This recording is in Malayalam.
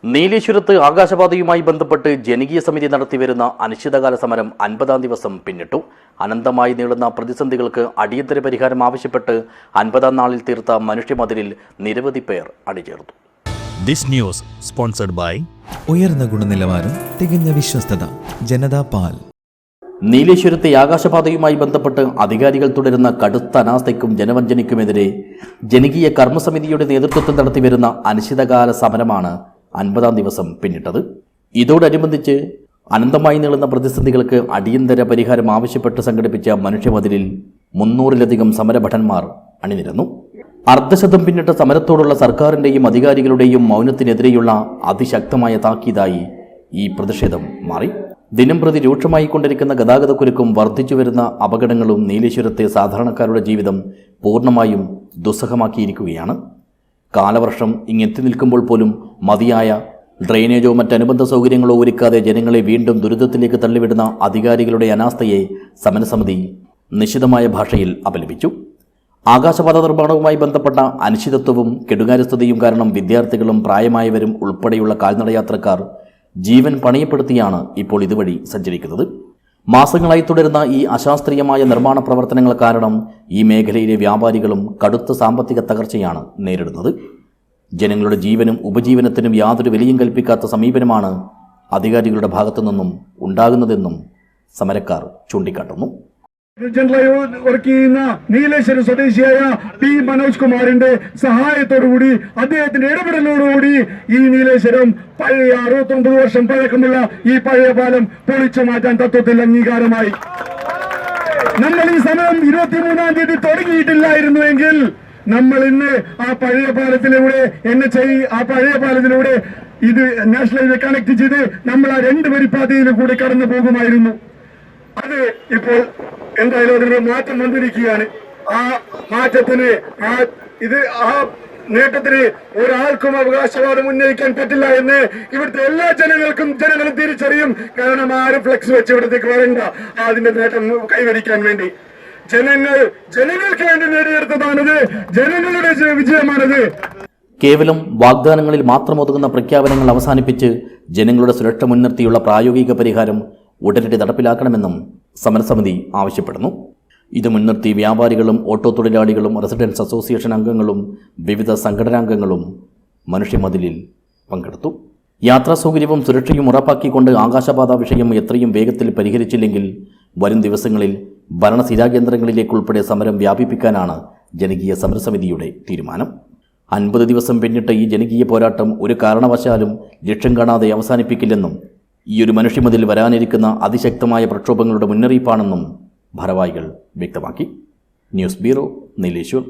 നീലേശ്വരത്ത് ആകാശപാതയുമായി ബന്ധപ്പെട്ട് ജനകീയ സമിതി നടത്തിവരുന്ന അനിശ്ചിതകാല സമരം 50-ാം ദിവസം പിന്നിട്ടു. അനന്തമായി നീളുന്ന പ്രതിസന്ധികൾക്ക് അടിയന്തര പരിഹാരം ആവശ്യപ്പെട്ട് 50-ാം നാളിൽ തീർത്ത മനുഷ്യമതിലിൽ നിരവധി പേർ അണിചേർന്നു. This news sponsored by ഉയർന്ന ഗുണനിലവാരം, തികഞ്ഞ വിശ്വസ്തത, ജനതാ പാൽ. നീലേശ്വരത്തെ ആകാശപാതയുമായി ബന്ധപ്പെട്ട് അധികാരികൾ തുടരുന്ന കടുത്ത അനാസ്ഥയ്ക്കും ജനവഞ്ചനയ്ക്കുമെതിരെ ജനകീയ കർമ്മസമിതിയുടെ നേതൃത്വത്തിൽ നടത്തിവരുന്ന അനിശ്ചിതകാല സമരമാണ് 50-ാം ദിവസം പിന്നിട്ടത്. ഇതോടനുബന്ധിച്ച് അനന്തമായി നീളുന്ന പ്രതിസന്ധികൾക്ക് അടിയന്തര പരിഹാരം ആവശ്യപ്പെട്ട് സംഘടിപ്പിച്ച മനുഷ്യമതിലിൽ 300-ലധികം സമരഭടന്മാർ അണിനിരന്നു. അർദ്ധശതം പിന്നിട്ട സമരത്തോടുള്ള സർക്കാരിൻ്റെയും അധികാരികളുടെയും മൗനത്തിനെതിരെയുള്ള അതിശക്തമായ താക്കീതായി ഈ പ്രതിഷേധം മാറി. ദിനംപ്രതി രൂക്ഷമായിക്കൊണ്ടിരിക്കുന്ന ഗതാഗതക്കുരുക്കും വർദ്ധിച്ചുവരുന്ന അപകടങ്ങളും നീലേശ്വരത്തെ സാധാരണക്കാരുടെ ജീവിതം പൂർണ്ണമായും ദുസ്സഹമാക്കിയിരിക്കുകയാണ്. കാലവർഷം ഇങ്ങെത്തി നിൽക്കുമ്പോൾ പോലും മതിയായ ഡ്രെയിനേജോ മറ്റനുബന്ധ സൗകര്യങ്ങളോ ഒരുക്കാതെ ജനങ്ങളെ വീണ്ടും ദുരിതത്തിലേക്ക് തള്ളിവിടുന്ന അധികാരികളുടെ അനാസ്ഥയെ സമരസമിതി നിശിതമായ ഭാഷയിൽ അപലപിച്ചു. ആകാശപാത നിർമ്മാണവുമായി ബന്ധപ്പെട്ട അനിശ്ചിതത്വവും കെടുകാര്യസ്ഥതയും കാരണം വിദ്യാർത്ഥികളും പ്രായമായവരും ഉൾപ്പെടെയുള്ള കാൽനടയാത്രക്കാർ ജീവൻ പണയപ്പെടുത്തിയാണ് ഇപ്പോൾ ഇതുവഴി സഞ്ചരിക്കുന്നത്. മാസങ്ങളായി തുടരുന്ന ഈ അശാസ്ത്രീയമായ നിർമ്മാണ പ്രവർത്തനങ്ങൾ കാരണം ഈ മേഖലയിലെ വ്യാപാരികളും കടുത്ത സാമ്പത്തിക തകർച്ചയാണ് നേരിടുന്നത്. ജനങ്ങളുടെ ജീവനും ഉപജീവനത്തിനും യാതൊരു വിലയും കൽപ്പിക്കാത്ത സമീപനമാണ് അധികാരികളുടെ ഭാഗത്തു നിന്നും ഉണ്ടാകുന്നതെന്നും സമരക്കാർ ചൂണ്ടിക്കാട്ടുന്നു. ജനറലായി വർക്ക് ചെയ്യുന്ന നീലേശ്വരം സ്വദേശിയായ പി മനോജ് കുമാറിന്റെ സഹായത്തോടുകൂടി അദ്ദേഹത്തിന്റെ ഇടപെടലോടുകൂടി ഈ നീലേശ്വരം പഴയ 69 വർഷം പഴക്കമുള്ള ഈ പഴയ പാലം പൊളിച്ചു മാറ്റാൻ തത്വത്തിൽ അംഗീകാരമായി. നമ്മൾ ഈ സമയം 23-ാം തീയതി തുടങ്ങിയിട്ടില്ലായിരുന്നുവെങ്കിൽ നമ്മൾ ഇന്ന് ആ പഴയ പാലത്തിലൂടെ ആ പഴയ പാലത്തിലൂടെ ഇത് നാഷണൽ ഹൈവേ കണക്ട് ചെയ്ത് നമ്മൾ ആ 2 വരിപ്പാതയിൽ കൂടി കടന്നു പോകുമായിരുന്നു. അത് ഇപ്പോൾ എന്തായാലും അതിനൊരു മാറ്റം വന്നിരിക്കുകയാണ്. ആ മാറ്റത്തിന് ആ നേട്ടത്തിന് ഒരാൾക്കും അവകാശവാദം ഉന്നയിക്കാൻ പറ്റില്ല എന്ന് ഇവിടുത്തെ എല്ലാ ജനങ്ങളും തിരിച്ചറിയും. കാരണം ആരും ഫ്ലെക്സ് വെച്ച് ഇവിടത്തേക്ക് വരണ്ട. അതിന്റെ നേട്ടം കൈവരിക്കാൻ വേണ്ടി ജനങ്ങൾക്ക് വേണ്ടി നേടിയെടുത്തതാണിത്. ജനങ്ങളുടെ വിജയമാണിത്. കേവലം വാഗ്ദാനങ്ങളിൽ മാത്രം ഒതുങ്ങുന്ന പ്രഖ്യാപനങ്ങൾ അവസാനിപ്പിച്ച് ജനങ്ങളുടെ സുരക്ഷ മുൻനിർത്തിയുള്ള പ്രായോഗിക പരിഹാരം ഉടനടി നടപ്പിലാക്കണമെന്നും സമരസമിതി ആവശ്യപ്പെടുന്നു. ഇത് മുൻനിർത്തി വ്യാപാരികളും ഓട്ടോ തൊഴിലാളികളും റെസിഡൻസ് അസോസിയേഷൻ അംഗങ്ങളും വിവിധ സംഘടനാംഗങ്ങളും മനുഷ്യമതിലിൽ പങ്കെടുത്തു. യാത്രാ സൗകര്യവും സുരക്ഷയും ഉറപ്പാക്കിക്കൊണ്ട് ആകാശപാത വിഷയം എത്രയും വേഗത്തിൽ പരിഹരിച്ചില്ലെങ്കിൽ വരും ദിവസങ്ങളിൽ ഭരണസ്ഥിരാകേന്ദ്രങ്ങളിലേക്കുൾപ്പെടെ സമരം വ്യാപിപ്പിക്കാനാണ് ജനകീയ സമരസമിതിയുടെ തീരുമാനം. 50 ദിവസം പിന്നിട്ട ഈ ജനകീയ പോരാട്ടം ഒരു കാരണവശാലും ലക്ഷ്യം കാണാതെ അവസാനിപ്പിക്കില്ലെന്നും ഈ ഒരു മനുഷ്യമതിൽ വരാനിരിക്കുന്ന അതിശക്തമായ പ്രക്ഷോഭങ്ങളുടെ മുന്നറിയിപ്പാണെന്നും ഭാരവാഹികൾ വ്യക്തമാക്കി. News bureau, Nileshwar.